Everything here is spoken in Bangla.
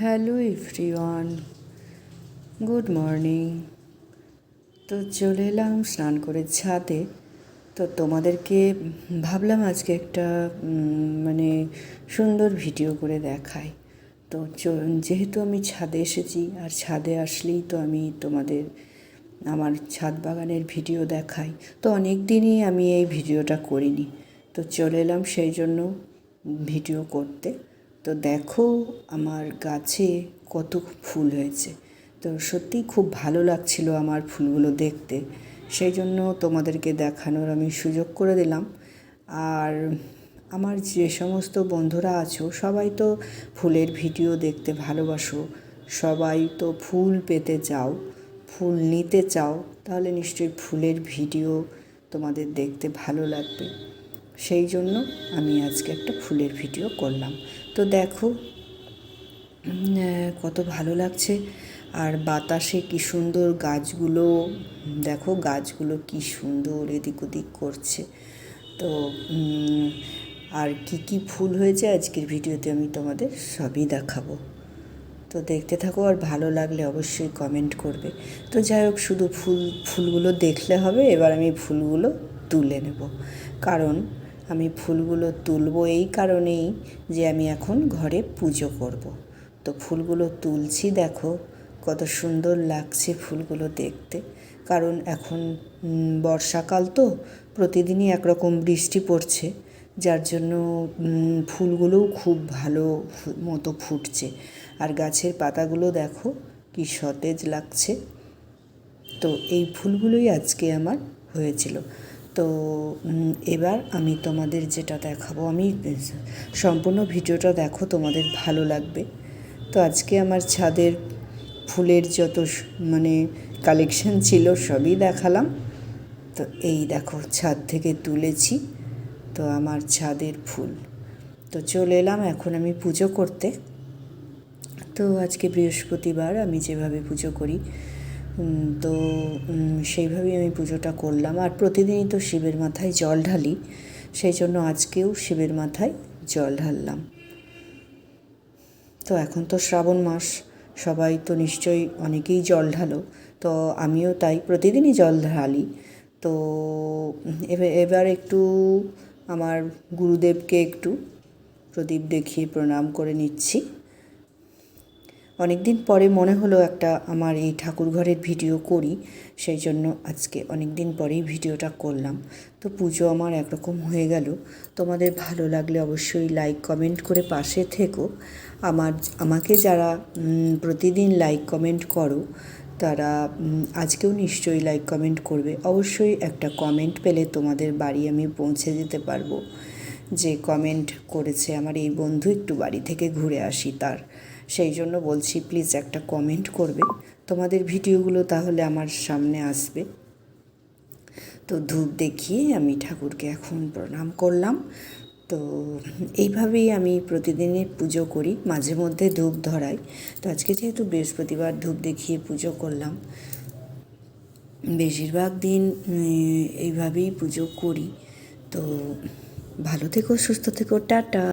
Hello everyone, good morning. তো চলে এলাম স্নান করে ছাদে। তো তোমাদেরকে ভাবলাম আজকে একটা মানে সুন্দর ভিডিও করে দেখাই। তো যেহেতু আমি ছাদে এসেছি, আর ছাদে আসলেই তো আমি তোমাদের আমার ছাদ বাগানের ভিডিও দেখাই। তো অনেক দিনই আমি এই ভিডিওটা করিনি, তো চলে এলাম সেই জন্য ভিডিও করতে। তো দেখো আমার গাছে কত ফুল হয়েছে। তো সত্যিই খুব ভালো লাগছিল আমার ফুলগুলো দেখতে, সেই জন্য তোমাদেরকে দেখানোর আমি সুযোগ করে দিলাম। আর আমার যে সমস্ত বন্ধুরা আছো সবাই তো ফুলের ভিডিও দেখতে ভালোবাসো, সবাই তো ফুল পেতে চাও, ফুল নিতে চাও, তাহলে নিশ্চয়ই ফুলের ভিডিও তোমাদের দেখতে ভালো লাগবে। সেই জন্য আমি আজকে একটা ফুলের ভিডিও করলাম। তো দেখো কত ভালো লাগছে, আর বাতাসে কি সুন্দর গাছগুলো, দেখো গাছগুলো কি সুন্দর এদিক ওদিক করছে। তো আর কি ফুল হয়েছে আজকের ভিডিওতে আমি তোমাদের সবই দেখাবো। তো দেখতে থাকো, আর ভালো লাগলে অবশ্যই কমেন্ট করবে। তো যাই হোক, শুধু ফুলগুলো দেখলে হবে, এবার আমি ফুলগুলো তুলে নেব। কারণ আমি ফুলগুলো তুলবো এই কারণেই যে আমি এখন ঘরে পুজো করব। তো ফুলগুলো তুলছি, দেখো কত সুন্দর লাগছে ফুলগুলো দেখতে। কারণ এখন বর্ষাকাল, তো প্রতিদিনই একরকম বৃষ্টি পড়ছে, যার জন্য ফুলগুলোও খুব ভালো মতো ফুটছে। আর গাছের পাতাগুলো দেখো কি সতেজ লাগছে। তো এই ফুলগুলোই আজকে আমার হয়েছিল। তো এবার আমি তোমাদের যেটা দেখাবো, আমি সম্পূর্ণ ভিডিওটা দেখো, তোমাদের ভালো লাগবে। তো আজকে আমার ছাদের ফুলের যত মানে কালেকশন ছিল সবই দেখালাম। তো এই দেখো ছাদ থেকে তুলেছি, তো আমার ছাদের ফুল। তো চলে এলাম এখন আমি পুজো করতে। তো আজকে বৃহস্পতিবার, আমি যেভাবে পুজো করি তো সেইভাবেই আমি পুজোটা করলাম। আর প্রতিদিনই তো শিবের মাথায় জল ঢালি, সেই জন্য আজকেও শিবের মাথায় জল ঢাললাম। তো এখন তো শ্রাবণ মাস, সবাই তো নিশ্চয়ই অনেকেই জল ঢালো, তো আমিও তাই প্রতিদিনই জল ঢালি। তো এবার একটু আমার গুরুদেবকে একটু প্রদীপ দেখিয়ে প্রণাম করে নিচ্ছি। অনেক দিন পরে মনে হলো একটা আমার এই ঠাকুর ঘরের ভিডিও করি, সেই জন্য আজকে অনেক দিন পরেই ভিডিওটা করলাম। তো পুজো আমার একরকম হয়ে গেল। তোমাদের ভালো লাগলে অবশ্যই লাইক কমেন্ট করে পাশে থেকো। আমাকে যারা প্রতিদিন লাইক কমেন্ট করো, তারা আজকেও নিশ্চয়ই লাইক কমেন্ট করবে। অবশ্যই একটা কমেন্ট পেলে তোমাদের বাড়ি আমি পৌঁছে দিতে পারবো, যে কমেন্ট করেছে আমার এই বন্ধু একটু বাড়ি থেকে ঘুরে আসি তার। সেই জন্য বলছি, প্লিজ একটা কমেন্ট করবে, তোমাদের ভিডিওগুলো তাহলে আমার সামনে আসবে। তো ধূপ দেখিয়ে আমি ঠাকুরকে এখন প্রণাম করলাম। তো এইভাবেই আমি প্রতিদিনের পুজো করি, মাঝে মধ্যে ধূপ ধরাই। তো আজকে যেহেতু বৃহস্পতিবার, ধূপ দেখিয়ে পুজো করলাম। বেশিরভাগ দিন এইভাবেই পুজো করি। তো ভালো থেকো, সুস্থ থেকো, টাটা।